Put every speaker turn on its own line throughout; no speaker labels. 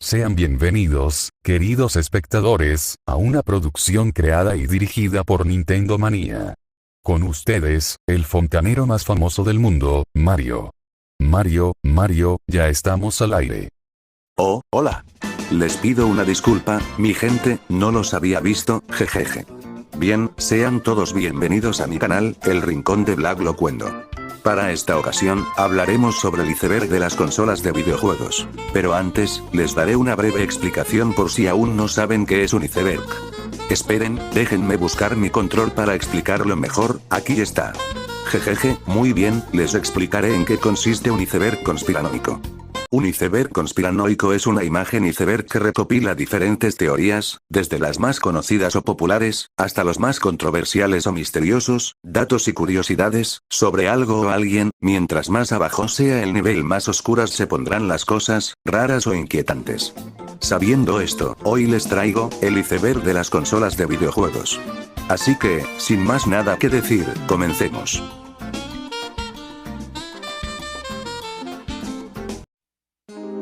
Sean bienvenidos, queridos espectadores, a una producción creada y dirigida por Nintendo Manía. Con ustedes, el fontanero más famoso del mundo, Mario. Mario, ya estamos al aire.
Oh, hola. Les pido una disculpa, mi gente, no los había visto, jejeje. Bien, sean todos bienvenidos a mi canal, El Rincón de Black Locuendo. Para esta ocasión, hablaremos sobre el iceberg de las consolas de videojuegos. Pero antes, les daré una breve explicación por si aún no saben qué es un iceberg. Esperen, déjenme buscar mi control para explicarlo mejor, aquí está. Jejeje, muy bien, les explicaré en qué consiste un iceberg conspiranoico. Un iceberg conspiranoico es una imagen iceberg que recopila diferentes teorías, desde las más conocidas o populares, hasta los más controversiales o misteriosos, datos y curiosidades, sobre algo o alguien, mientras más abajo sea el nivel más oscuras se pondrán las cosas, raras o inquietantes. Sabiendo esto, hoy les traigo, el iceberg de las consolas de videojuegos. Así que, sin más nada que decir, comencemos.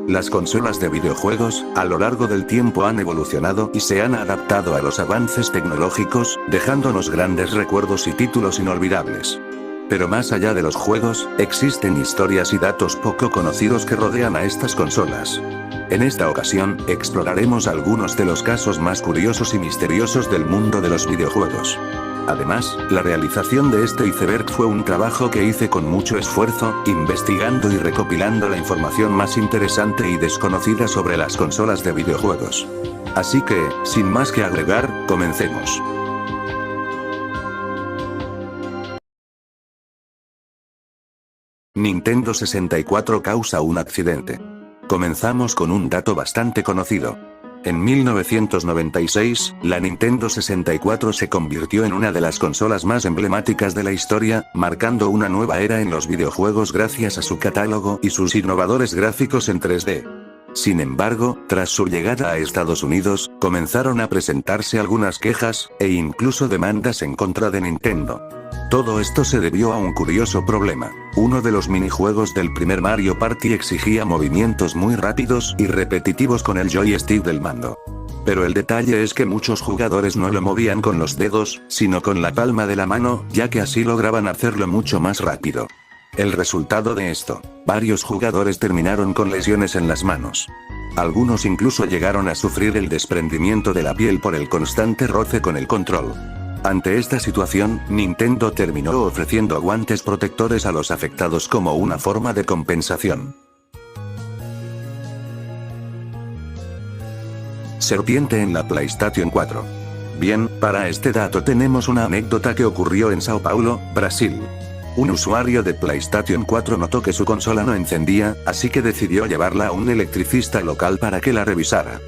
Las consolas de videojuegos, a lo largo del tiempo han evolucionado y se han adaptado a los avances tecnológicos, dejándonos grandes recuerdos y títulos inolvidables. Pero más allá de los juegos, existen historias y datos poco conocidos que rodean a estas consolas. En esta ocasión, exploraremos algunos de los casos más curiosos y misteriosos del mundo de los videojuegos. Además, la realización de este iceberg fue un trabajo que hice con mucho esfuerzo, investigando y recopilando la información más interesante y desconocida sobre las consolas de videojuegos. Así que, sin más que agregar, comencemos. Nintendo 64 causa un accidente. Comenzamos con un dato bastante conocido. En 1996, la Nintendo 64 se convirtió en una de las consolas más emblemáticas de la historia, marcando una nueva era en los videojuegos gracias a su catálogo y sus innovadores gráficos en 3D. Sin embargo, tras su llegada a Estados Unidos, comenzaron a presentarse algunas quejas, e incluso demandas en contra de Nintendo. Todo esto se debió a un curioso problema. Uno de los minijuegos del primer Mario Party exigía movimientos muy rápidos y repetitivos con el joystick del mando. Pero el detalle es que muchos jugadores no lo movían con los dedos, sino con la palma de la mano, ya que así lograban hacerlo mucho más rápido. El resultado de esto, varios jugadores terminaron con lesiones en las manos. Algunos incluso llegaron a sufrir el desprendimiento de la piel por el constante roce con el control. Ante esta situación, Nintendo terminó ofreciendo guantes protectores a los afectados como una forma de compensación. Serpiente en la PlayStation 4. Bien, para este dato tenemos una anécdota que ocurrió en Sao Paulo, Brasil. Un usuario de PlayStation 4 notó que su consola no encendía, así que decidió llevarla a un electricista local para que la revisara.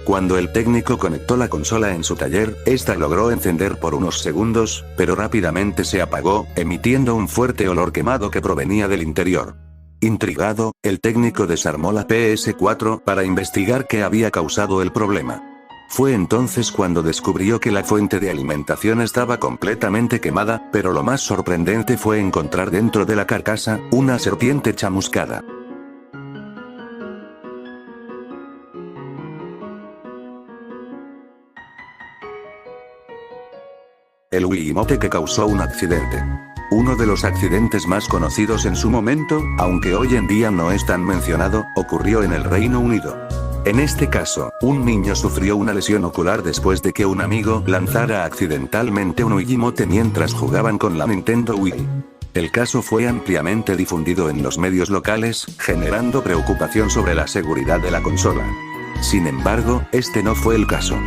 Cuando el técnico conectó la consola en su taller, esta logró encender por unos segundos, pero rápidamente se apagó, emitiendo un fuerte olor quemado que provenía del interior. Intrigado, el técnico desarmó la PS4 para investigar qué había causado el problema. Fue entonces cuando descubrió que la fuente de alimentación estaba completamente quemada, pero lo más sorprendente fue encontrar dentro de la carcasa, una serpiente chamuscada. El Wiimote que causó un accidente. Uno de los accidentes más conocidos en su momento, aunque hoy en día no es tan mencionado, ocurrió en el Reino Unido. En este caso, un niño sufrió una lesión ocular después de que un amigo lanzara accidentalmente un Wiimote mientras jugaban con la Nintendo Wii. El caso fue ampliamente difundido en los medios locales, generando preocupación sobre la seguridad de la consola. Sin embargo, este no fue el caso.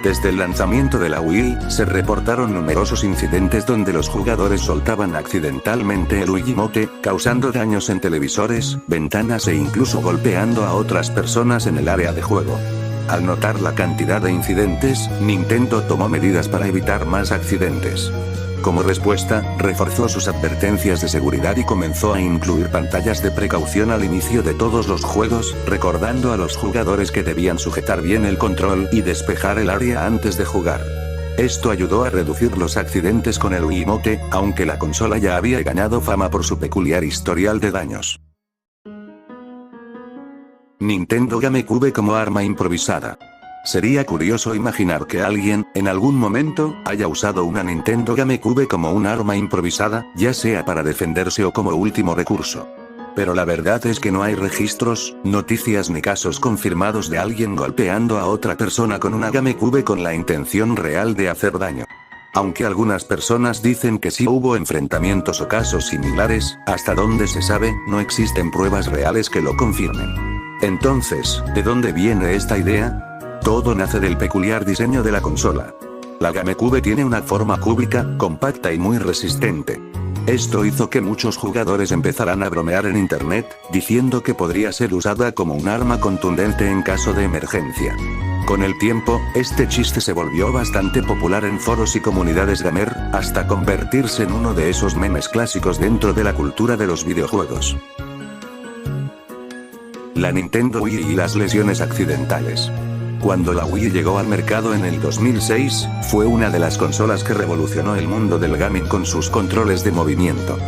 Desde el lanzamiento de la Wii, se reportaron numerosos incidentes donde los jugadores soltaban accidentalmente el Wiimote, causando daños en televisores, ventanas e incluso golpeando a otras personas en el área de juego. Al notar la cantidad de incidentes, Nintendo tomó medidas para evitar más accidentes. Como respuesta, reforzó sus advertencias de seguridad y comenzó a incluir pantallas de precaución al inicio de todos los juegos, recordando a los jugadores que debían sujetar bien el control y despejar el área antes de jugar. Esto ayudó a reducir los accidentes con el Wiimote, aunque la consola ya había ganado fama por su peculiar historial de daños. Nintendo GameCube como arma improvisada. Sería curioso imaginar que alguien, en algún momento, haya usado una Nintendo GameCube como un arma improvisada, ya sea para defenderse o como último recurso. Pero la verdad es que no hay registros, noticias ni casos confirmados de alguien golpeando a otra persona con una GameCube con la intención real de hacer daño. Aunque algunas personas dicen que sí hubo enfrentamientos o casos similares, hasta donde se sabe, no existen pruebas reales que lo confirmen. Entonces, ¿de dónde viene esta idea? Todo nace del peculiar diseño de la consola. La GameCube tiene una forma cúbica, compacta y muy resistente. Esto hizo que muchos jugadores empezaran a bromear en internet, diciendo que podría ser usada como un arma contundente en caso de emergencia. Con el tiempo, este chiste se volvió bastante popular en foros y comunidades gamer, hasta convertirse en uno de esos memes clásicos dentro de la cultura de los videojuegos. La Nintendo Wii y las lesiones accidentales. Cuando la Wii llegó al mercado en el 2006, fue una de las consolas que revolucionó el mundo del gaming con sus controles de movimiento.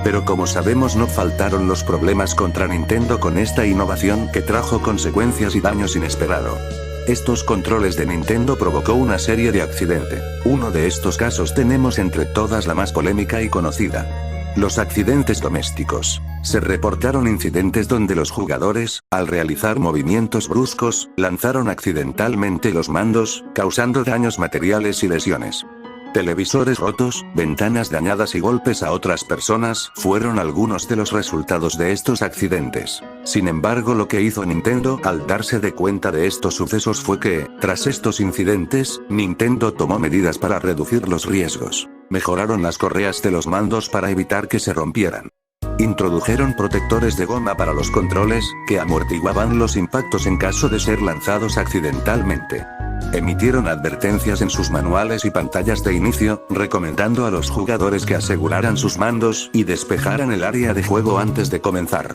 Pero como sabemos, no faltaron los problemas contra Nintendo con esta innovación que trajo consecuencias y daños inesperados. Estos controles de Nintendo provocó una serie de accidentes. Uno de estos casos tenemos entre todas la más polémica y conocida. Los accidentes domésticos. Se reportaron incidentes donde los jugadores, al realizar movimientos bruscos, lanzaron accidentalmente los mandos, causando daños materiales y lesiones. Televisores rotos, ventanas dañadas y golpes a otras personas fueron algunos de los resultados de estos accidentes. Sin embargo, lo que hizo Nintendo al darse de cuenta de estos sucesos fue que, tras estos incidentes, Nintendo tomó medidas para reducir los riesgos. Mejoraron las correas de los mandos para evitar que se rompieran. Introdujeron protectores de goma para los controles, que amortiguaban los impactos en caso de ser lanzados accidentalmente. Emitieron advertencias en sus manuales y pantallas de inicio, recomendando a los jugadores que aseguraran sus mandos y despejaran el área de juego antes de comenzar.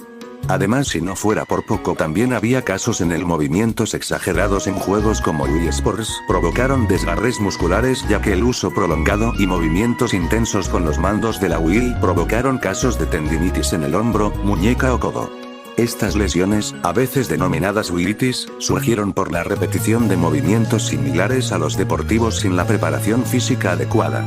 Además, si no fuera por poco, también había casos en el movimientos exagerados en juegos como Wii Sports, provocaron desgarres musculares ya que el uso prolongado y movimientos intensos con los mandos de la Wii provocaron casos de tendinitis en el hombro, muñeca o codo. Estas lesiones, a veces denominadas Wiitis, surgieron por la repetición de movimientos similares a los deportivos sin la preparación física adecuada.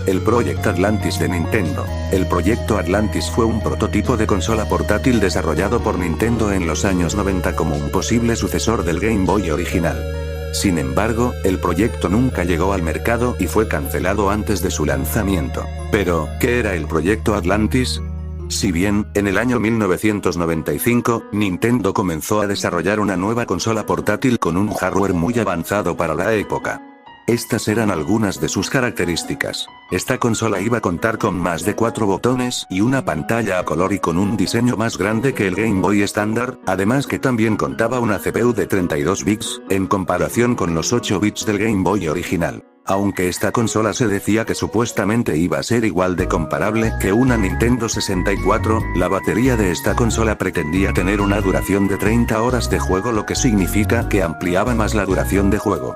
El Project Atlantis de Nintendo. El Proyecto Atlantis fue un prototipo de consola portátil desarrollado por Nintendo en los años 90 como un posible sucesor del Game Boy original. Sin embargo, el proyecto nunca llegó al mercado y fue cancelado antes de su lanzamiento. Pero, ¿qué era el Proyecto Atlantis? Si bien, en el año 1995, Nintendo comenzó a desarrollar una nueva consola portátil con un hardware muy avanzado para la época. Estas eran algunas de sus características. Esta consola iba a contar con más de 4 botones y una pantalla a color y con un diseño más grande que el Game Boy estándar, además que también contaba una CPU de 32 bits, en comparación con los 8 bits del Game Boy original. Aunque esta consola se decía que supuestamente iba a ser igual de comparable que una Nintendo 64, la batería de esta consola pretendía tener una duración de 30 horas de juego, lo que significa que ampliaba más la duración de juego.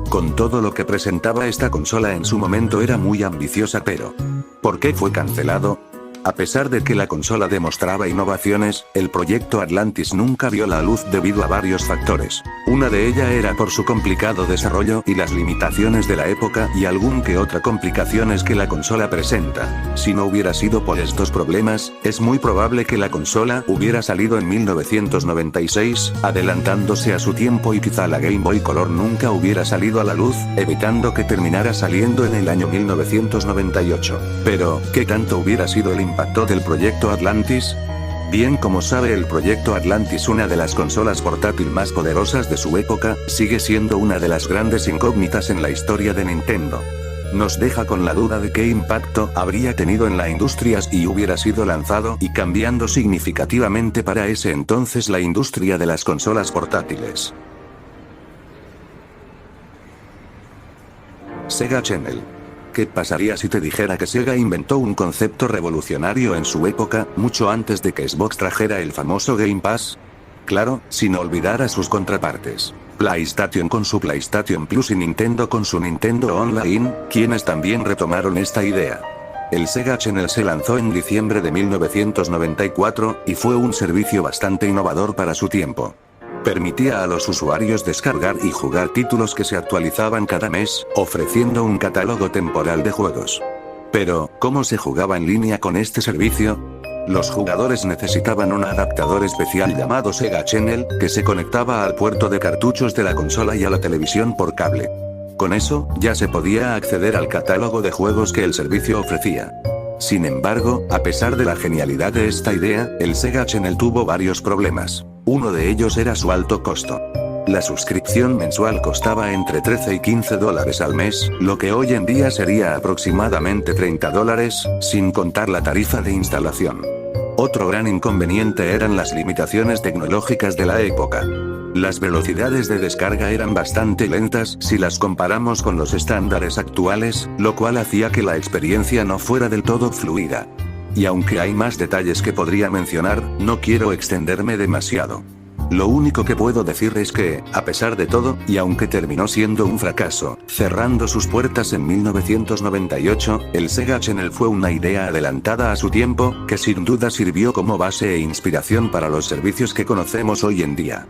Con todo, lo que presentaba esta consola en su momento era muy ambiciosa, pero ¿por qué fue cancelado? A pesar de que la consola demostraba innovaciones, el Proyecto Atlantis nunca vio la luz debido a varios factores. Una de ellas era por su complicado desarrollo y las limitaciones de la época y algún que otra complicaciones que la consola presenta. Si no hubiera sido por estos problemas, es muy probable que la consola hubiera salido en 1996, adelantándose a su tiempo, y quizá la Game Boy Color nunca hubiera salido a la luz, evitando que terminara saliendo en el año 1998. Pero, ¿qué tanto hubiera sido el impacto del Proyecto Atlantis? Bien, como sabe, el Proyecto Atlantis, una de las consolas portátil más poderosas de su época, sigue siendo una de las grandes incógnitas en la historia de Nintendo. Nos deja con la duda de qué impacto habría tenido en la industria si hubiera sido lanzado, y cambiando significativamente para ese entonces la industria de las consolas portátiles. Sega Channel. ¿Qué pasaría si te dijera que Sega inventó un concepto revolucionario en su época, mucho antes de que Xbox trajera el famoso Game Pass? Claro, sin olvidar a sus contrapartes. PlayStation con su PlayStation Plus y Nintendo con su Nintendo Online, quienes también retomaron esta idea. El Sega Channel se lanzó en diciembre de 1994, y fue un servicio bastante innovador para su tiempo. Permitía a los usuarios descargar y jugar títulos que se actualizaban cada mes, ofreciendo un catálogo temporal de juegos. Pero, ¿cómo se jugaba en línea con este servicio? Los jugadores necesitaban un adaptador especial llamado Sega Channel, que se conectaba al puerto de cartuchos de la consola y a la televisión por cable. Con eso, ya se podía acceder al catálogo de juegos que el servicio ofrecía. Sin embargo, a pesar de la genialidad de esta idea, el Sega Channel tuvo varios problemas. Uno de ellos era su alto costo. La suscripción mensual costaba entre 13 y 15 dólares al mes, lo que hoy en día sería aproximadamente 30 dólares, sin contar la tarifa de instalación. Otro gran inconveniente eran las limitaciones tecnológicas de la época. Las velocidades de descarga eran bastante lentas si las comparamos con los estándares actuales, lo cual hacía que la experiencia no fuera del todo fluida. Y aunque hay más detalles que podría mencionar, no quiero extenderme demasiado. Lo único que puedo decir es que, a pesar de todo, y aunque terminó siendo un fracaso, cerrando sus puertas en 1998, el Sega Channel fue una idea adelantada a su tiempo, que sin duda sirvió como base e inspiración para los servicios que conocemos hoy en día.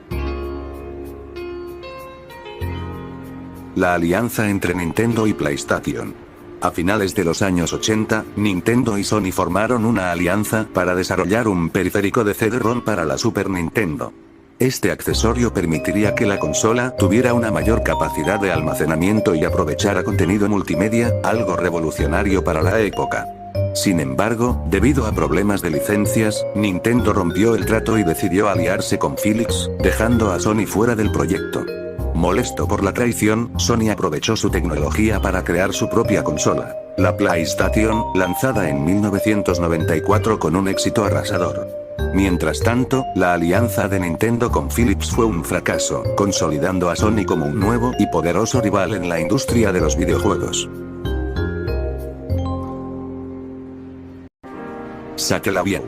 La alianza entre Nintendo y PlayStation. A finales de los años 80, Nintendo y Sony formaron una alianza para desarrollar un periférico de CD-ROM para la Super Nintendo. Este accesorio permitiría que la consola tuviera una mayor capacidad de almacenamiento y aprovechara contenido multimedia, algo revolucionario para la época. Sin embargo, debido a problemas de licencias, Nintendo rompió el trato y decidió aliarse con Philips, dejando a Sony fuera del proyecto. Molesto por la traición, Sony aprovechó su tecnología para crear su propia consola, la PlayStation, lanzada en 1994 con un éxito arrasador. Mientras tanto, la alianza de Nintendo con Philips fue un fracaso, consolidando a Sony como un nuevo y poderoso rival en la industria de los videojuegos. Satellaview.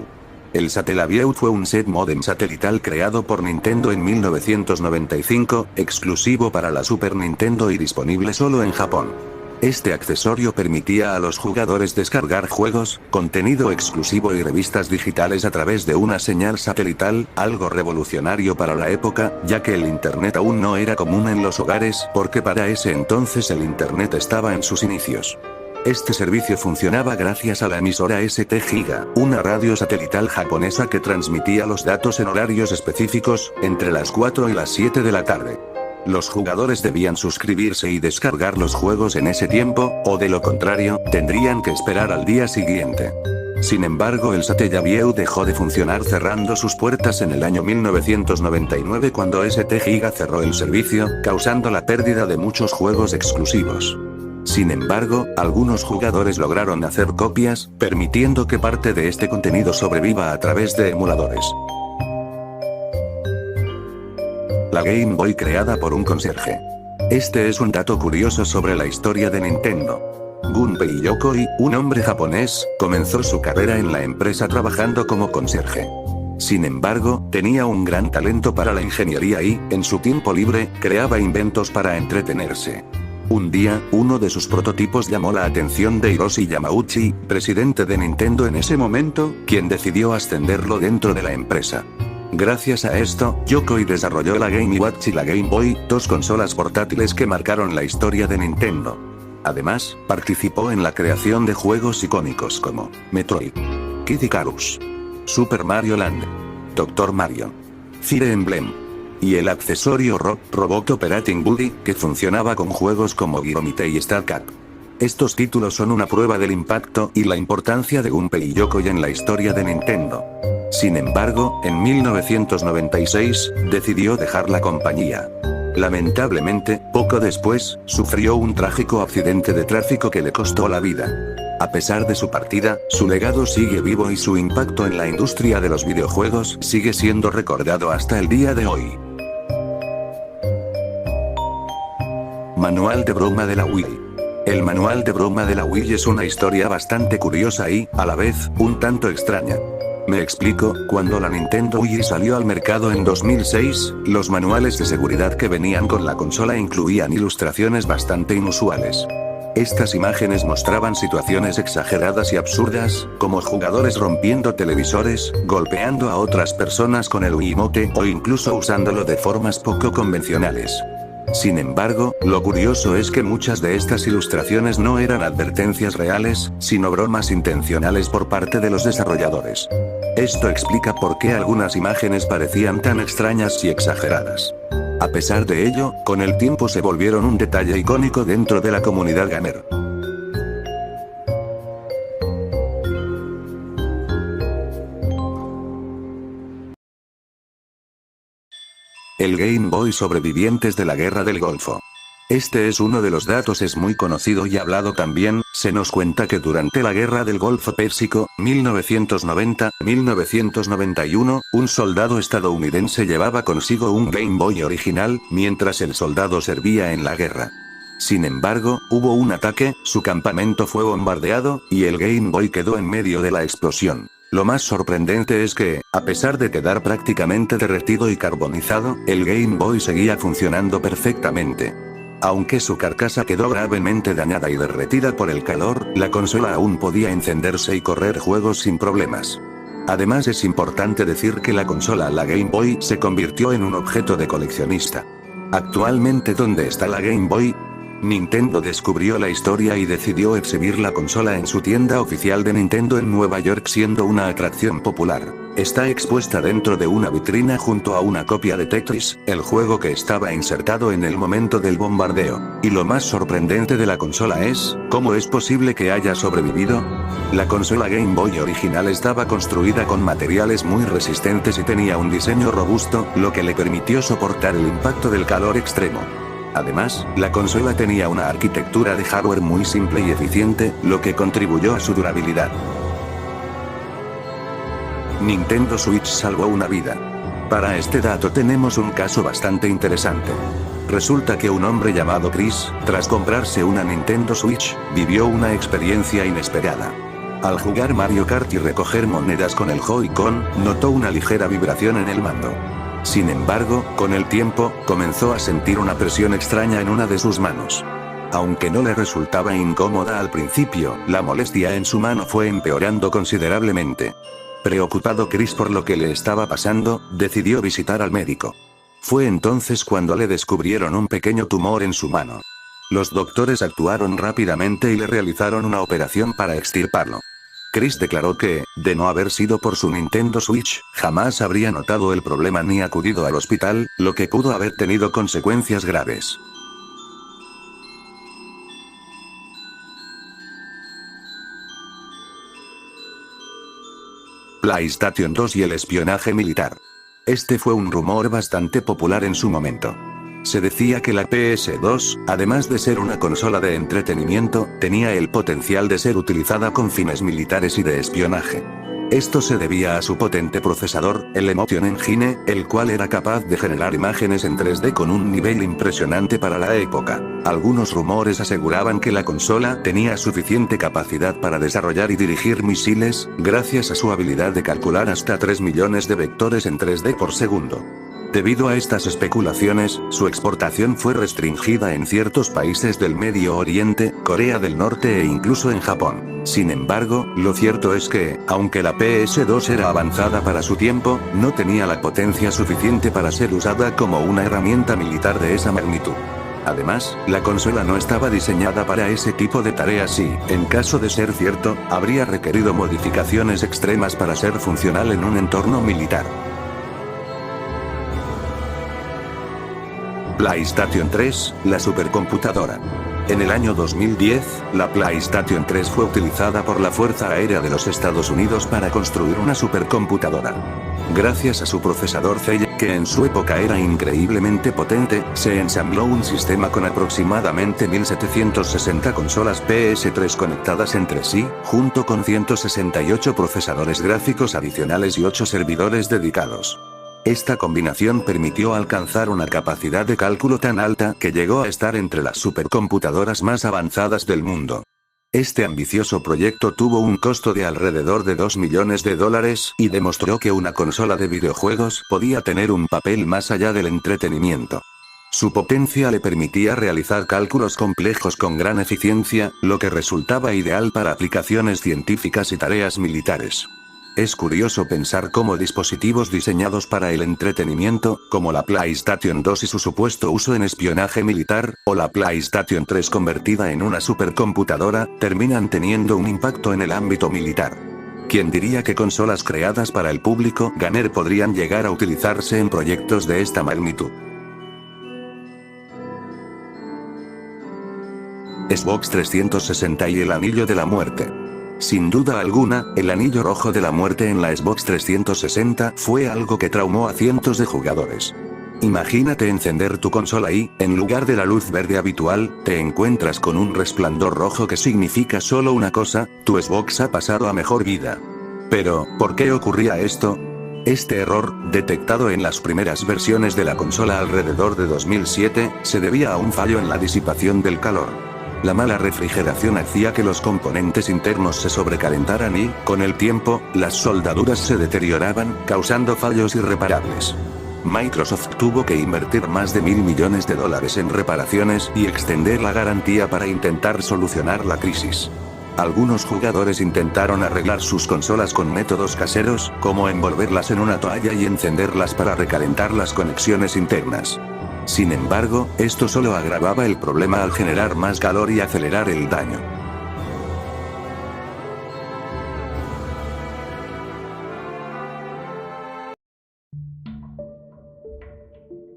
El Satellaview fue un set modem satelital creado por Nintendo en 1995, exclusivo para la Super Nintendo y disponible solo en Japón. Este accesorio permitía a los jugadores descargar juegos, contenido exclusivo y revistas digitales a través de una señal satelital, algo revolucionario para la época, ya que el Internet aún no era común en los hogares, porque para ese entonces el Internet estaba en sus inicios. Este servicio funcionaba gracias a la emisora ST Giga, una radio satelital japonesa que transmitía los datos en horarios específicos, entre las 4 y las 7 de la tarde. Los jugadores debían suscribirse y descargar los juegos en ese tiempo, o de lo contrario, tendrían que esperar al día siguiente. Sin embargo, el Satellaview dejó de funcionar cerrando sus puertas en el año 1999 cuando ST Giga cerró el servicio, causando la pérdida de muchos juegos exclusivos. Sin embargo, algunos jugadores lograron hacer copias, permitiendo que parte de este contenido sobreviva a través de emuladores. La Game Boy creada por un conserje. Este es un dato curioso sobre la historia de Nintendo. Gunpei Yokoi, un hombre japonés, comenzó su carrera en la empresa trabajando como conserje. Sin embargo, tenía un gran talento para la ingeniería y, en su tiempo libre, creaba inventos para entretenerse. Un día, uno de sus prototipos llamó la atención de Hiroshi Yamauchi, presidente de Nintendo en ese momento, quien decidió ascenderlo dentro de la empresa. Gracias a esto, Yokoi desarrolló la Game Watch y la Game Boy, dos consolas portátiles que marcaron la historia de Nintendo. Además, participó en la creación de juegos icónicos como Metroid, Kid Icarus, Super Mario Land, Dr. Mario, Fire Emblem, y el accesorio Robot Operating Buddy, que funcionaba con juegos como Gyromite y StarCat. Estos títulos son una prueba del impacto y la importancia de Gunpei Yokoi en la historia de Nintendo. Sin embargo, en 1996, decidió dejar la compañía. Lamentablemente, poco después, sufrió un trágico accidente de tráfico que le costó la vida. A pesar de su partida, su legado sigue vivo y su impacto en la industria de los videojuegos sigue siendo recordado hasta el día de hoy. Manual de broma de la Wii. El manual de broma de la Wii es una historia bastante curiosa y, a la vez, un tanto extraña. Me explico, cuando la Nintendo Wii salió al mercado en 2006, los manuales de seguridad que venían con la consola incluían ilustraciones bastante inusuales. Estas imágenes mostraban situaciones exageradas y absurdas, como jugadores rompiendo televisores, golpeando a otras personas con el Wiimote o incluso usándolo de formas poco convencionales. Sin embargo, lo curioso es que muchas de estas ilustraciones no eran advertencias reales, sino bromas intencionales por parte de los desarrolladores. Esto explica por qué algunas imágenes parecían tan extrañas y exageradas. A pesar de ello, con el tiempo se volvieron un detalle icónico dentro de la comunidad gamer. El Game Boy sobrevivientes de la Guerra del Golfo. Este es uno de los datos, es muy conocido y hablado también. Se nos cuenta que durante la Guerra del Golfo Pérsico, 1990-1991, un soldado estadounidense llevaba consigo un Game Boy original, mientras el soldado servía en la guerra. Sin embargo, hubo un ataque, su campamento fue bombardeado, y el Game Boy quedó en medio de la explosión. Lo más sorprendente es que, a pesar de quedar prácticamente derretido y carbonizado, el Game Boy seguía funcionando perfectamente. Aunque su carcasa quedó gravemente dañada y derretida por el calor, la consola aún podía encenderse y correr juegos sin problemas. Además, es importante decir que la consola, la Game Boy, se convirtió en un objeto de coleccionista. Actualmente, ¿dónde está la Game Boy? Nintendo descubrió la historia y decidió exhibir la consola en su tienda oficial de Nintendo en Nueva York, siendo una atracción popular. Está expuesta dentro de una vitrina junto a una copia de Tetris, el juego que estaba insertado en el momento del bombardeo. Y lo más sorprendente de la consola es, ¿cómo es posible que haya sobrevivido? La consola Game Boy original estaba construida con materiales muy resistentes y tenía un diseño robusto, lo que le permitió soportar el impacto del calor extremo. Además, la consola tenía una arquitectura de hardware muy simple y eficiente, lo que contribuyó a su durabilidad. Nintendo Switch salvó una vida. Para este dato tenemos un caso bastante interesante. Resulta que un hombre llamado Chris, tras comprarse una Nintendo Switch, vivió una experiencia inesperada. Al jugar Mario Kart y recoger monedas con el Joy-Con, notó una ligera vibración en el mando. Sin embargo, con el tiempo, comenzó a sentir una presión extraña en una de sus manos. Aunque no le resultaba incómoda al principio, la molestia en su mano fue empeorando considerablemente. Preocupado Chris por lo que le estaba pasando, decidió visitar al médico. Fue entonces cuando le descubrieron un pequeño tumor en su mano. Los doctores actuaron rápidamente y le realizaron una operación para extirparlo. Chris declaró que, de no haber sido por su Nintendo Switch, jamás habría notado el problema ni acudido al hospital, lo que pudo haber tenido consecuencias graves. PlayStation 2 y el espionaje militar. Este fue un rumor bastante popular en su momento. Se decía que la PS2, además de ser una consola de entretenimiento, tenía el potencial de ser utilizada con fines militares y de espionaje. Esto se debía a su potente procesador, el Emotion Engine, el cual era capaz de generar imágenes en 3D con un nivel impresionante para la época. Algunos rumores aseguraban que la consola tenía suficiente capacidad para desarrollar y dirigir misiles, gracias a su habilidad de calcular hasta 3 millones de vectores en 3D por segundo. Debido a estas especulaciones, su exportación fue restringida en ciertos países del Medio Oriente, Corea del Norte e incluso en Japón. Sin embargo, lo cierto es que, aunque la PS2 era avanzada para su tiempo, no tenía la potencia suficiente para ser usada como una herramienta militar de esa magnitud. Además, la consola no estaba diseñada para ese tipo de tareas y, en caso de ser cierto, habría requerido modificaciones extremas para ser funcional en un entorno militar. PlayStation 3, la supercomputadora. En el año 2010, la PlayStation 3 fue utilizada por la Fuerza Aérea de los Estados Unidos para construir una supercomputadora. Gracias a su procesador Zelle, que en su época era increíblemente potente, se ensambló un sistema con aproximadamente 1760 consolas PS3 conectadas entre sí, junto con 168 procesadores gráficos adicionales y 8 servidores dedicados. Esta combinación permitió alcanzar una capacidad de cálculo tan alta que llegó a estar entre las supercomputadoras más avanzadas del mundo. Este ambicioso proyecto tuvo un costo de alrededor de $2 millones y demostró que una consola de videojuegos podía tener un papel más allá del entretenimiento. Su potencia le permitía realizar cálculos complejos con gran eficiencia, lo que resultaba ideal para aplicaciones científicas y tareas militares. Es curioso pensar cómo dispositivos diseñados para el entretenimiento, como la PlayStation 2 y su supuesto uso en espionaje militar, o la PlayStation 3 convertida en una supercomputadora, terminan teniendo un impacto en el ámbito militar. ¿Quién diría que consolas creadas para el público gamer podrían llegar a utilizarse en proyectos de esta magnitud? Xbox 360 y el Anillo de la Muerte. Sin duda alguna, el Anillo Rojo de la Muerte en la Xbox 360 fue algo que traumó a cientos de jugadores. Imagínate encender tu consola y, en lugar de la luz verde habitual, te encuentras con un resplandor rojo que significa solo una cosa: tu Xbox ha pasado a mejor vida. Pero, ¿por qué ocurría esto? Este error, detectado en las primeras versiones de la consola alrededor de 2007, se debía a un fallo en la disipación del calor. La mala refrigeración hacía que los componentes internos se sobrecalentaran y, con el tiempo, las soldaduras se deterioraban, causando fallos irreparables. Microsoft tuvo que invertir más de $1.000 millones en reparaciones y extender la garantía para intentar solucionar la crisis. Algunos jugadores intentaron arreglar sus consolas con métodos caseros, como envolverlas en una toalla y encenderlas para recalentar las conexiones internas. Sin embargo, esto solo agravaba el problema al generar más calor y acelerar el daño.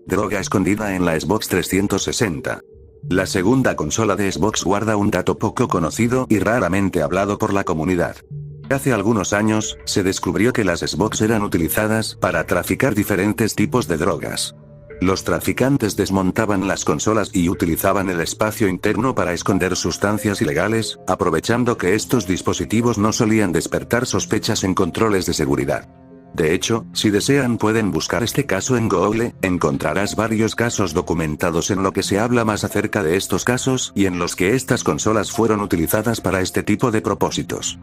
Droga escondida en la Xbox 360. La segunda consola de Xbox guarda un dato poco conocido y raramente hablado por la comunidad. Hace algunos años, se descubrió que las Xbox eran utilizadas para traficar diferentes tipos de drogas. Los traficantes desmontaban las consolas y utilizaban el espacio interno para esconder sustancias ilegales, aprovechando que estos dispositivos no solían despertar sospechas en controles de seguridad. De hecho, si desean pueden buscar este caso en Google, encontrarás varios casos documentados en lo que se habla más acerca de estos casos y en los que estas consolas fueron utilizadas para este tipo de propósitos.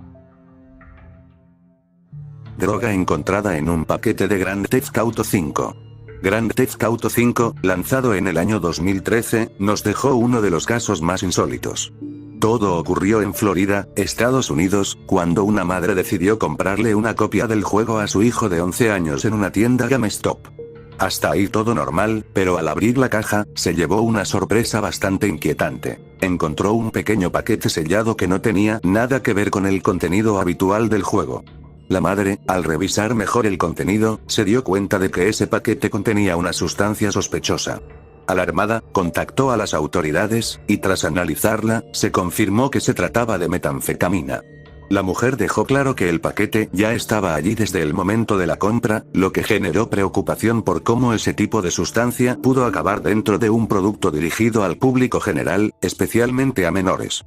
Droga encontrada en un paquete de Grand Theft Auto 5. Grand Theft Auto 5, lanzado en el año 2013, nos dejó uno de los casos más insólitos. Todo ocurrió en Florida, Estados Unidos, cuando una madre decidió comprarle una copia del juego a su hijo de 11 años en una tienda GameStop. Hasta ahí todo normal, pero al abrir la caja, se llevó una sorpresa bastante inquietante. Encontró un pequeño paquete sellado que no tenía nada que ver con el contenido habitual del juego. La madre, al revisar mejor el contenido, se dio cuenta de que ese paquete contenía una sustancia sospechosa. Alarmada, contactó a las autoridades, y tras analizarla, se confirmó que se trataba de metanfetamina. La mujer dejó claro que el paquete ya estaba allí desde el momento de la compra, lo que generó preocupación por cómo ese tipo de sustancia pudo acabar dentro de un producto dirigido al público general, especialmente a menores.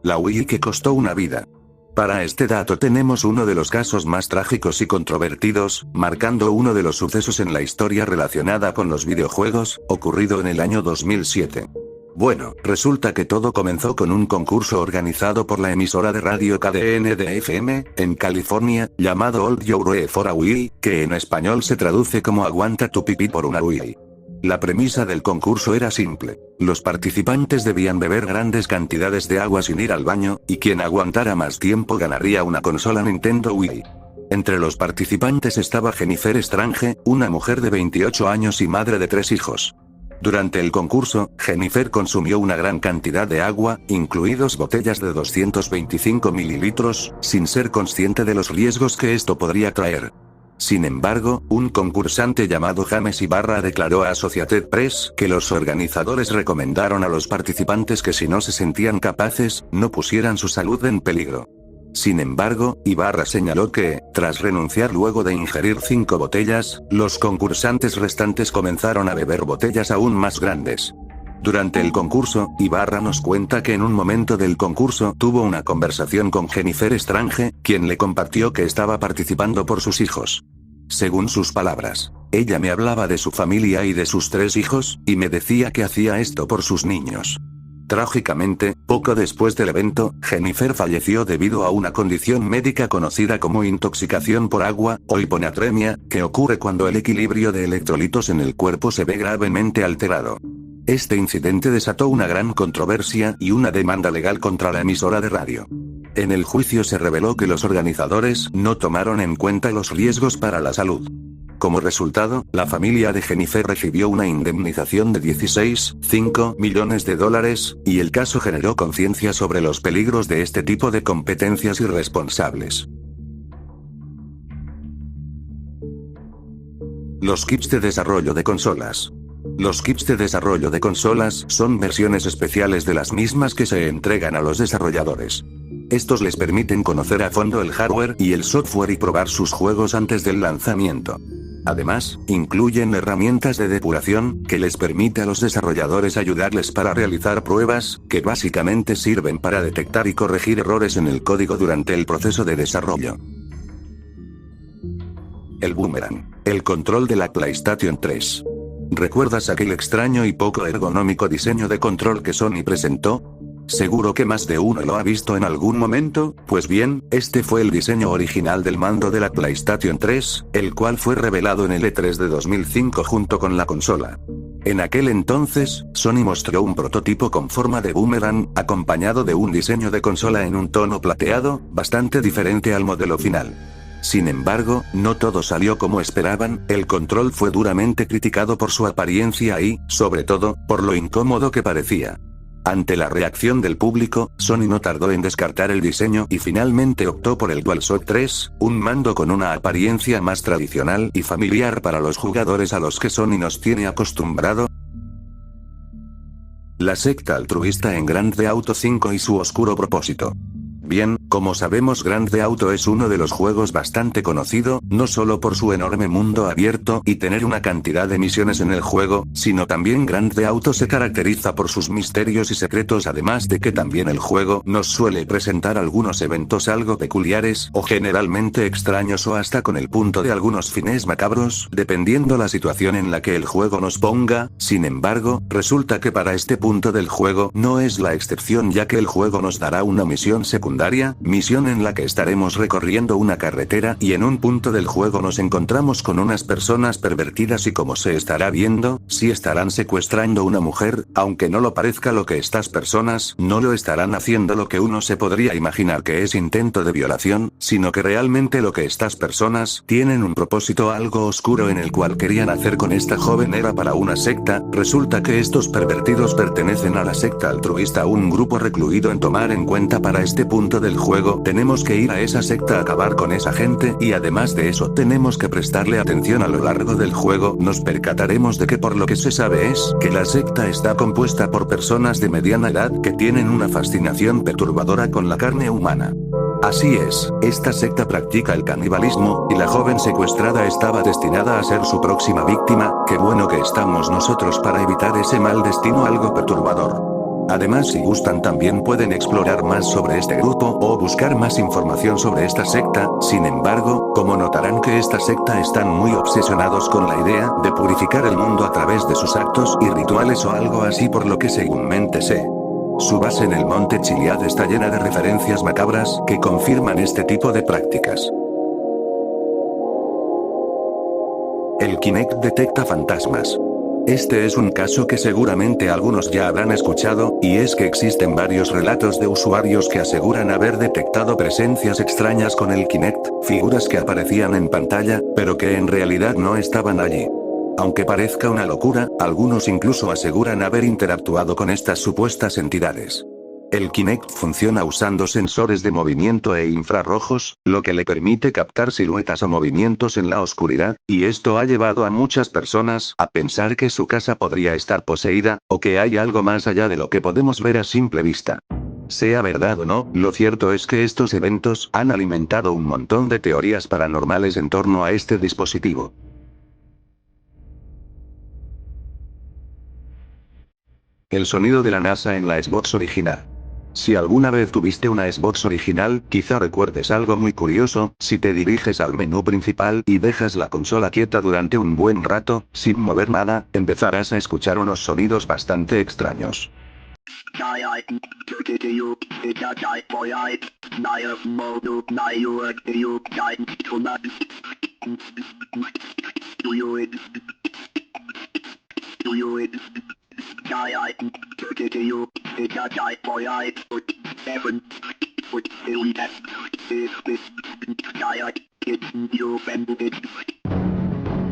La Wii que costó una vida. Para este dato tenemos uno de los casos más trágicos y controvertidos, marcando uno de los sucesos en la historia relacionada con los videojuegos, ocurrido en el año 2007. Bueno, resulta que todo comenzó con un concurso organizado por la emisora de radio KDN de FM, en California, llamado All Your for a Wii, que en español se traduce como Aguanta tu pipí por una Wii. La premisa del concurso era simple. Los participantes debían beber grandes cantidades de agua sin ir al baño, y quien aguantara más tiempo ganaría una consola Nintendo Wii. Entre los participantes estaba Jennifer Strange, una mujer de 28 años y madre de 3 hijos. Durante el concurso, Jennifer consumió una gran cantidad de agua, incluidos botellas de 225 mililitros, sin ser consciente de los riesgos que esto podría traer. Sin embargo, un concursante llamado James Ibarra declaró a Associated Press que los organizadores recomendaron a los participantes que si no se sentían capaces, no pusieran su salud en peligro. Sin embargo, Ibarra señaló que, tras renunciar luego de ingerir 5 botellas, los concursantes restantes comenzaron a beber botellas aún más grandes. Durante el concurso, Ibarra nos cuenta que en un momento del concurso tuvo una conversación con Jennifer Strange, quien le compartió que estaba participando por sus hijos. Según sus palabras, ella me hablaba de su familia y de sus 3 hijos, y me decía que hacía esto por sus niños. Trágicamente, poco después del evento, Jennifer falleció debido a una condición médica conocida como intoxicación por agua, o hiponatremia, que ocurre cuando el equilibrio de electrolitos en el cuerpo se ve gravemente alterado. Este incidente desató una gran controversia y una demanda legal contra la emisora de radio. En el juicio se reveló que los organizadores no tomaron en cuenta los riesgos para la salud. Como resultado, la familia de Jennifer recibió una indemnización de 16,5 millones de dólares, y el caso generó conciencia sobre los peligros de este tipo de competencias irresponsables. Los kits de desarrollo de consolas. Los kits de desarrollo de consolas son versiones especiales de las mismas que se entregan a los desarrolladores. Estos les permiten conocer a fondo el hardware y el software y probar sus juegos antes del lanzamiento. Además, incluyen herramientas de depuración, que les permite a los desarrolladores ayudarles para realizar pruebas, que básicamente sirven para detectar y corregir errores en el código durante el proceso de desarrollo. El Boomerang. El control de la PlayStation 3. ¿Recuerdas aquel extraño y poco ergonómico diseño de control que Sony presentó? Seguro que más de uno lo ha visto en algún momento. Pues bien, este fue el diseño original del mando de la PlayStation 3, el cual fue revelado en el E3 de 2005 junto con la consola. En aquel entonces, Sony mostró un prototipo con forma de boomerang, acompañado de un diseño de consola en un tono plateado, bastante diferente al modelo final. Sin embargo, no todo salió como esperaban. El control fue duramente criticado por su apariencia y, sobre todo, por lo incómodo que parecía. Ante la reacción del público, Sony no tardó en descartar el diseño y finalmente optó por el DualShock 3, un mando con una apariencia más tradicional y familiar para los jugadores a los que Sony nos tiene acostumbrado. La secta altruista en Grand Theft Auto 5 y su oscuro propósito. Bien, como sabemos, Grand Theft Auto es uno de los juegos bastante conocido, no solo por su enorme mundo abierto y tener una cantidad de misiones en el juego, sino también Grand Theft Auto se caracteriza por sus misterios y secretos, además de que también el juego nos suele presentar algunos eventos algo peculiares o generalmente extraños o hasta con el punto de algunos fines macabros, dependiendo la situación en la que el juego nos ponga. Sin embargo, resulta que para este punto del juego no es la excepción, ya que el juego nos dará una misión secundaria, misión en la que estaremos recorriendo una carretera y en un punto del juego nos encontramos con unas personas pervertidas y, como se estará viendo, sí estarán secuestrando una mujer. Aunque no lo parezca, lo que estas personas no lo estarán haciendo lo que uno se podría imaginar que es intento de violación, sino que realmente lo que estas personas tienen un propósito algo oscuro en el cual querían hacer con esta joven era para una secta. Resulta que estos pervertidos pertenecen a la secta altruista, un grupo recluido en tomar en cuenta para este punto del juego. Tenemos que ir a esa secta a acabar con esa gente, y además de eso tenemos que prestarle atención a lo largo del juego. Nos percataremos de que por lo que se sabe es que la secta está compuesta por personas de mediana edad que tienen una fascinación perturbadora con la carne humana. Así es, esta secta practica el canibalismo, y la joven secuestrada estaba destinada a ser su próxima víctima. Qué bueno que estamos nosotros para evitar ese mal destino algo perturbador. Además, si gustan, también pueden explorar más sobre este grupo o buscar más información sobre esta secta. Sin embargo, como notarán que esta secta están muy obsesionados con la idea de purificar el mundo a través de sus actos y rituales o algo así, por lo que segúnmente sé. Su base en el monte Chiliad está llena de referencias macabras que confirman este tipo de prácticas. El Kinect detecta fantasmas. Este es un caso que seguramente algunos ya habrán escuchado, y es que existen varios relatos de usuarios que aseguran haber detectado presencias extrañas con el Kinect, figuras que aparecían en pantalla, pero que en realidad no estaban allí. Aunque parezca una locura, algunos incluso aseguran haber interactuado con estas supuestas entidades. El Kinect funciona usando sensores de movimiento e infrarrojos, lo que le permite captar siluetas o movimientos en la oscuridad, y esto ha llevado a muchas personas a pensar que su casa podría estar poseída, o que hay algo más allá de lo que podemos ver a simple vista. Sea verdad o no, lo cierto es que estos eventos han alimentado un montón de teorías paranormales en torno a este dispositivo. El sonido de la NASA en la Xbox original. Si alguna vez tuviste una Xbox original, quizá recuerdes algo muy curioso. Si te diriges al menú principal y dejas la consola quieta durante un buen rato, sin mover nada, empezarás a escuchar unos sonidos bastante extraños.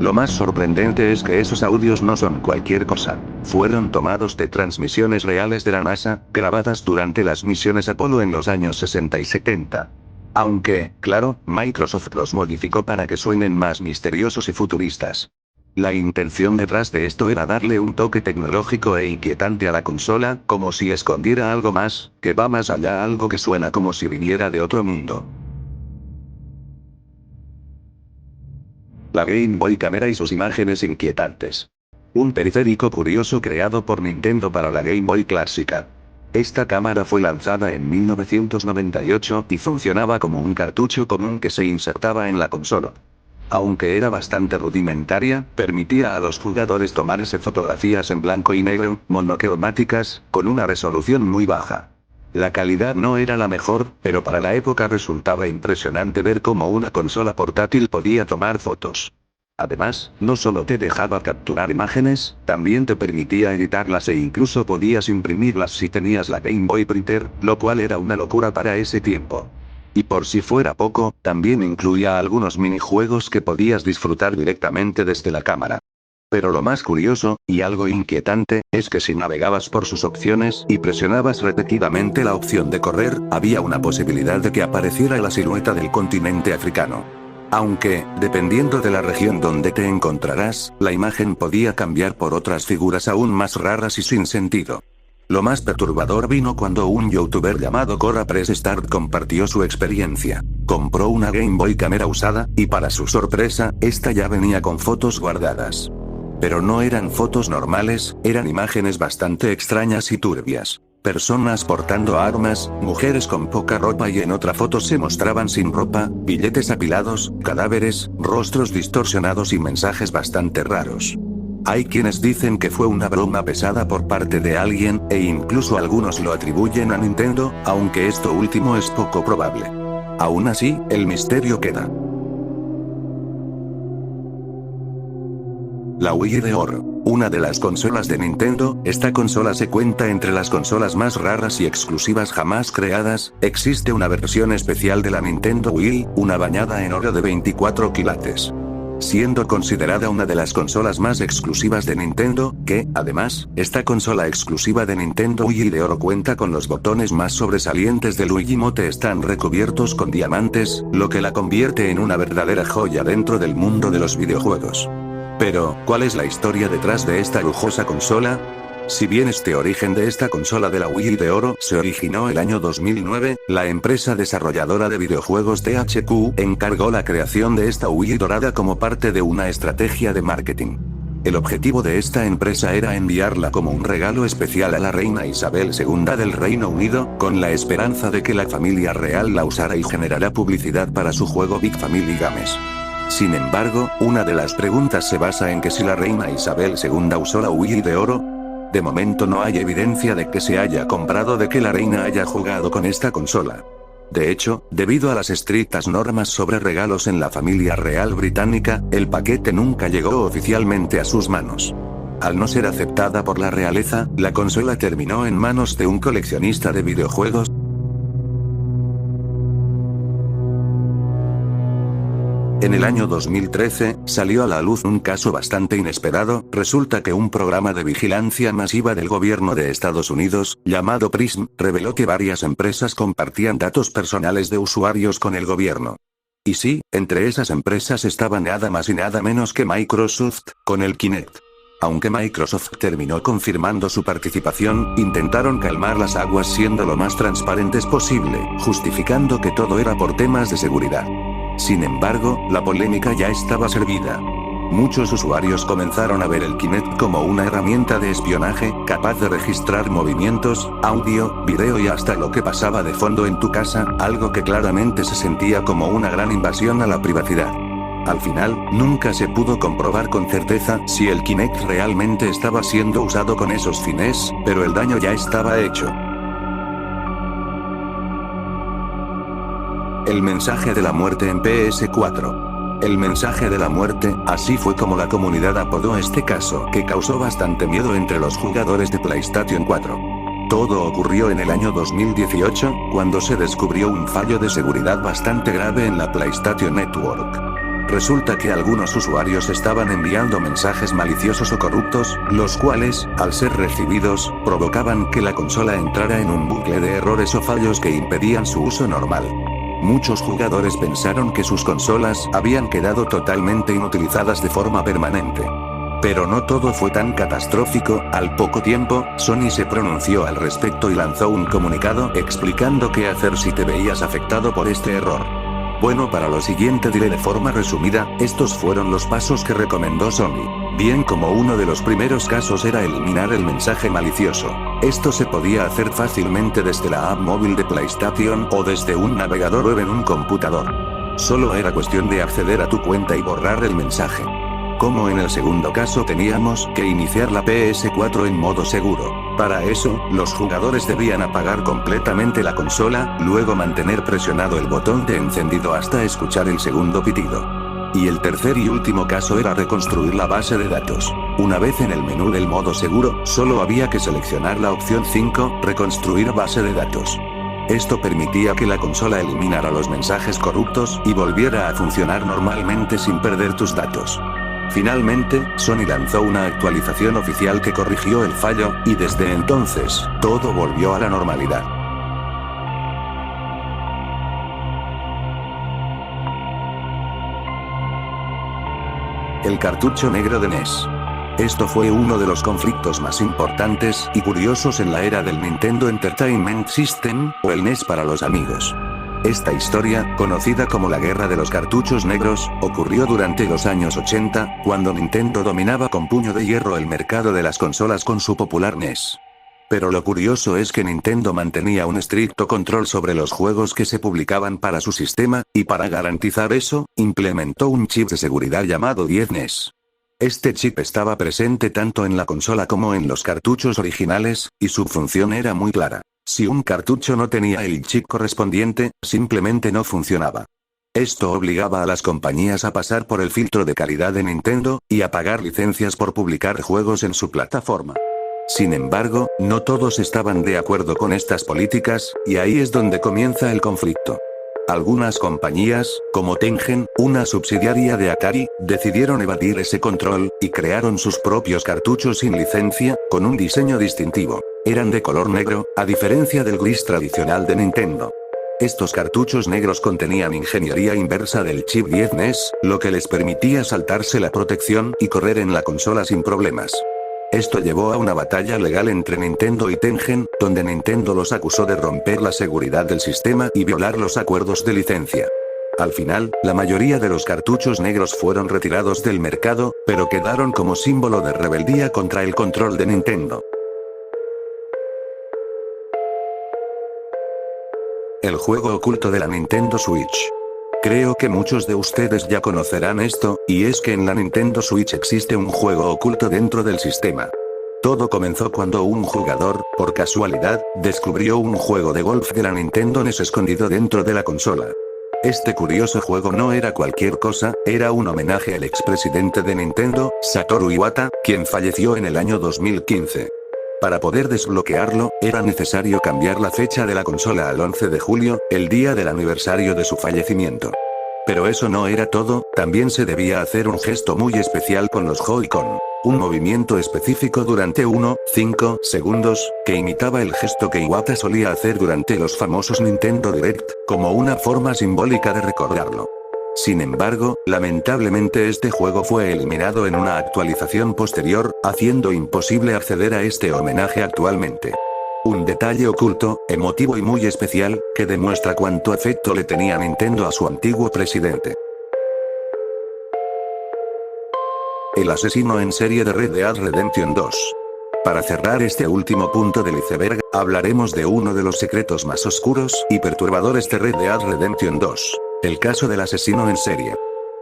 Lo más sorprendente es que esos audios no son cualquier cosa. Fueron tomados de transmisiones reales de la NASA, grabadas durante las misiones Apolo en los años 60 y 70. Aunque, claro, Microsoft los modificó para que suenen más misteriosos y futuristas. La intención detrás de esto era darle un toque tecnológico e inquietante a la consola, como si escondiera algo más, que va más allá, algo que suena como si viniera de otro mundo. La Game Boy Camera y sus imágenes inquietantes. Un periférico curioso creado por Nintendo para la Game Boy clásica. Esta cámara fue lanzada en 1998 y funcionaba como un cartucho común que se insertaba en la consola. Aunque era bastante rudimentaria, permitía a los jugadores tomarse fotografías en blanco y negro, monocromáticas, con una resolución muy baja. La calidad no era la mejor, pero para la época resultaba impresionante ver cómo una consola portátil podía tomar fotos. Además, no solo te dejaba capturar imágenes, también te permitía editarlas e incluso podías imprimirlas si tenías la Game Boy Printer, lo cual era una locura para ese tiempo. Y por si fuera poco, también incluía algunos minijuegos que podías disfrutar directamente desde la cámara. Pero lo más curioso, y algo inquietante, es que si navegabas por sus opciones y presionabas repetidamente la opción de correr, había una posibilidad de que apareciera la silueta del continente africano. Aunque, dependiendo de la región donde te encontrarás, la imagen podía cambiar por otras figuras aún más raras y sin sentido. Lo más perturbador vino cuando un youtuber llamado Cora Press Start compartió su experiencia. Compró una Game Boy Camera usada, y para su sorpresa, esta ya venía con fotos guardadas. Pero no eran fotos normales, eran imágenes bastante extrañas y turbias. Personas portando armas, mujeres con poca ropa y en otra foto se mostraban sin ropa, billetes apilados, cadáveres, rostros distorsionados y mensajes bastante raros. Hay quienes dicen que fue una broma pesada por parte de alguien, e incluso algunos lo atribuyen a Nintendo, aunque esto último es poco probable. Aún así, el misterio queda. La Wii de oro. Una de las consolas de Nintendo, esta consola se cuenta entre las consolas más raras y exclusivas jamás creadas. Existe una versión especial de la Nintendo Wii, una bañada en oro de 24 quilates. Siendo considerada una de las consolas más exclusivas de Nintendo, que, además, esta consola exclusiva de Nintendo Wii de oro cuenta con los botones más sobresalientes del Wiimote, están recubiertos con diamantes, lo que la convierte en una verdadera joya dentro del mundo de los videojuegos. Pero, ¿cuál es la historia detrás de esta lujosa consola? Si bien este origen de esta consola de la Wii de oro se originó el año 2009, la empresa desarrolladora de videojuegos THQ encargó la creación de esta Wii dorada como parte de una estrategia de marketing. El objetivo de esta empresa era enviarla como un regalo especial a la reina Isabel II del Reino Unido, con la esperanza de que la familia real la usara y generara publicidad para su juego Big Family Games. Sin embargo, una de las preguntas se basa en que si la reina Isabel II usó la Wii de oro. De momento no hay evidencia de que se haya comprado de que la reina haya jugado con esta consola. De hecho, debido a las estrictas normas sobre regalos en la familia real británica, el paquete nunca llegó oficialmente a sus manos. Al no ser aceptada por la realeza, la consola terminó en manos de un coleccionista de videojuegos. En el año 2013, salió a la luz un caso bastante inesperado. Resulta que un programa de vigilancia masiva del gobierno de Estados Unidos, llamado PRISM, reveló que varias empresas compartían datos personales de usuarios con el gobierno. Y sí, entre esas empresas estaba nada más y nada menos que Microsoft, con el Kinect. Aunque Microsoft terminó confirmando su participación, intentaron calmar las aguas siendo lo más transparentes posible, justificando que todo era por temas de seguridad. Sin embargo, la polémica ya estaba servida. Muchos usuarios comenzaron a ver el Kinect como una herramienta de espionaje, capaz de registrar movimientos, audio, video y hasta lo que pasaba de fondo en tu casa, algo que claramente se sentía como una gran invasión a la privacidad. Al final, nunca se pudo comprobar con certeza si el Kinect realmente estaba siendo usado con esos fines, pero el daño ya estaba hecho. El mensaje de la muerte en PS4. El mensaje de la muerte, así fue como la comunidad apodó este caso, que causó bastante miedo entre los jugadores de PlayStation 4. Todo ocurrió en el año 2018, cuando se descubrió un fallo de seguridad bastante grave en la PlayStation Network. Resulta que algunos usuarios estaban enviando mensajes maliciosos o corruptos, los cuales, al ser recibidos, provocaban que la consola entrara en un bucle de errores o fallos que impedían su uso normal. Muchos jugadores pensaron que sus consolas habían quedado totalmente inutilizadas de forma permanente. Pero no todo fue tan catastrófico. Al poco tiempo, Sony se pronunció al respecto y lanzó un comunicado explicando qué hacer si te veías afectado por este error. Bueno, para lo siguiente diré de forma resumida, estos fueron los pasos que recomendó Sony. Bien, como uno de los primeros casos era eliminar el mensaje malicioso. Esto se podía hacer fácilmente desde la app móvil de PlayStation o desde un navegador web en un computador. Solo era cuestión de acceder a tu cuenta y borrar el mensaje. Como en el segundo caso teníamos que iniciar la PS4 en modo seguro. Para eso, los jugadores debían apagar completamente la consola, luego mantener presionado el botón de encendido hasta escuchar el segundo pitido. Y el tercer y último caso era reconstruir la base de datos. Una vez en el menú del modo seguro, solo había que seleccionar la opción 5, reconstruir base de datos. Esto permitía que la consola eliminara los mensajes corruptos y volviera a funcionar normalmente sin perder tus datos. Finalmente, Sony lanzó una actualización oficial que corrigió el fallo, y desde entonces, todo volvió a la normalidad. El cartucho negro de NES. Esto fue uno de los conflictos más importantes y curiosos en la era del Nintendo Entertainment System, o el NES para los amigos. Esta historia, conocida como la Guerra de los Cartuchos Negros, ocurrió durante los años 80, cuando Nintendo dominaba con puño de hierro el mercado de las consolas con su popular NES. Pero lo curioso es que Nintendo mantenía un estricto control sobre los juegos que se publicaban para su sistema, y para garantizar eso, implementó un chip de seguridad llamado 10 NES. Este chip estaba presente tanto en la consola como en los cartuchos originales, y su función era muy clara. Si un cartucho no tenía el chip correspondiente, simplemente no funcionaba. Esto obligaba a las compañías a pasar por el filtro de calidad de Nintendo, y a pagar licencias por publicar juegos en su plataforma. Sin embargo, no todos estaban de acuerdo con estas políticas, y ahí es donde comienza el conflicto. Algunas compañías, como Tengen, una subsidiaria de Atari, decidieron evadir ese control, y crearon sus propios cartuchos sin licencia, con un diseño distintivo. Eran de color negro, a diferencia del gris tradicional de Nintendo. Estos cartuchos negros contenían ingeniería inversa del chip 10 NES, lo que les permitía saltarse la protección y correr en la consola sin problemas. Esto llevó a una batalla legal entre Nintendo y Tengen, donde Nintendo los acusó de romper la seguridad del sistema y violar los acuerdos de licencia. Al final, la mayoría de los cartuchos negros fueron retirados del mercado, pero quedaron como símbolo de rebeldía contra el control de Nintendo. El juego oculto de la Nintendo Switch. Creo que muchos de ustedes ya conocerán esto, y es que en la Nintendo Switch existe un juego oculto dentro del sistema. Todo comenzó cuando un jugador, por casualidad, descubrió un juego de golf de la Nintendo NES escondido dentro de la consola. Este curioso juego no era cualquier cosa, era un homenaje al expresidente de Nintendo, Satoru Iwata, quien falleció en el año 2015. Para poder desbloquearlo, era necesario cambiar la fecha de la consola al 11 de julio, el día del aniversario de su fallecimiento. Pero eso no era todo, también se debía hacer un gesto muy especial con los Joy-Con. Un movimiento específico durante 1,5 segundos, que imitaba el gesto que Iwata solía hacer durante los famosos Nintendo Direct, como una forma simbólica de recordarlo. Sin embargo, lamentablemente este juego fue eliminado en una actualización posterior, haciendo imposible acceder a este homenaje actualmente. Un detalle oculto, emotivo y muy especial, que demuestra cuánto afecto le tenía Nintendo a su antiguo presidente. El asesino en serie de Red Dead Redemption 2. Para cerrar este último punto del iceberg, hablaremos de uno de los secretos más oscuros y perturbadores de Red Dead Redemption 2. El caso del asesino en serie.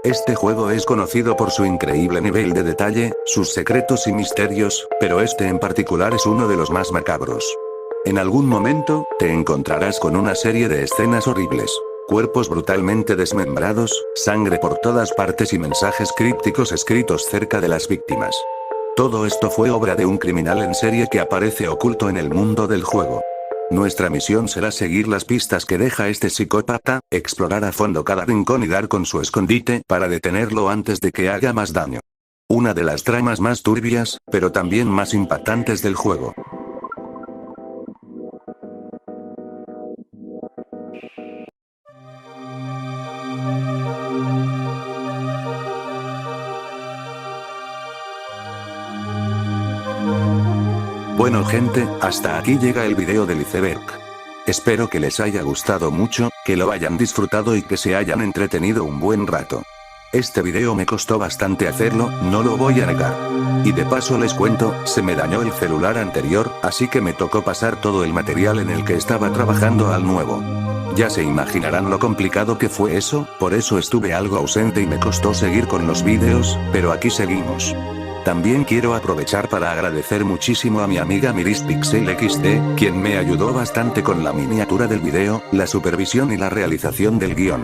Este juego es conocido por su increíble nivel de detalle, sus secretos y misterios, pero este en particular es uno de los más macabros. En algún momento, te encontrarás con una serie de escenas horribles. Cuerpos brutalmente desmembrados, sangre por todas partes y mensajes crípticos escritos cerca de las víctimas. Todo esto fue obra de un criminal en serie que aparece oculto en el mundo del juego. Nuestra misión será seguir las pistas que deja este psicópata, explorar a fondo cada rincón y dar con su escondite para detenerlo antes de que haga más daño. Una de las tramas más turbias, pero también más impactantes del juego. Bueno gente, hasta aquí llega el video del iceberg. Espero que les haya gustado mucho, que lo hayan disfrutado y que se hayan entretenido un buen rato. Este video me costó bastante hacerlo, no lo voy a negar. Y de paso les cuento, se me dañó el celular anterior, así que me tocó pasar todo el material en el que estaba trabajando al nuevo. Ya se imaginarán lo complicado que fue eso, por eso estuve algo ausente y me costó seguir con los vídeos, pero aquí seguimos. También quiero aprovechar para agradecer muchísimo a mi amiga MirisPixelXD, quien me ayudó bastante con la miniatura del video, la supervisión y la realización del guión.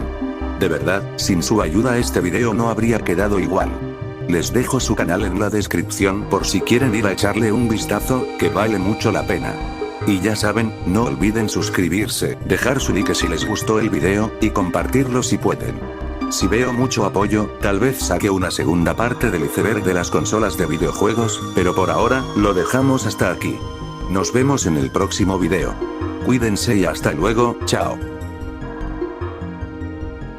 De verdad, sin su ayuda este video no habría quedado igual. Les dejo su canal en la descripción por si quieren ir a echarle un vistazo, que vale mucho la pena. Y ya saben, no olviden suscribirse, dejar su like si les gustó el video, y compartirlo si pueden. Si veo mucho apoyo, tal vez saque una segunda parte del iceberg de las consolas de videojuegos, pero por ahora, lo dejamos hasta aquí. Nos vemos en el próximo video. Cuídense y hasta luego, chao.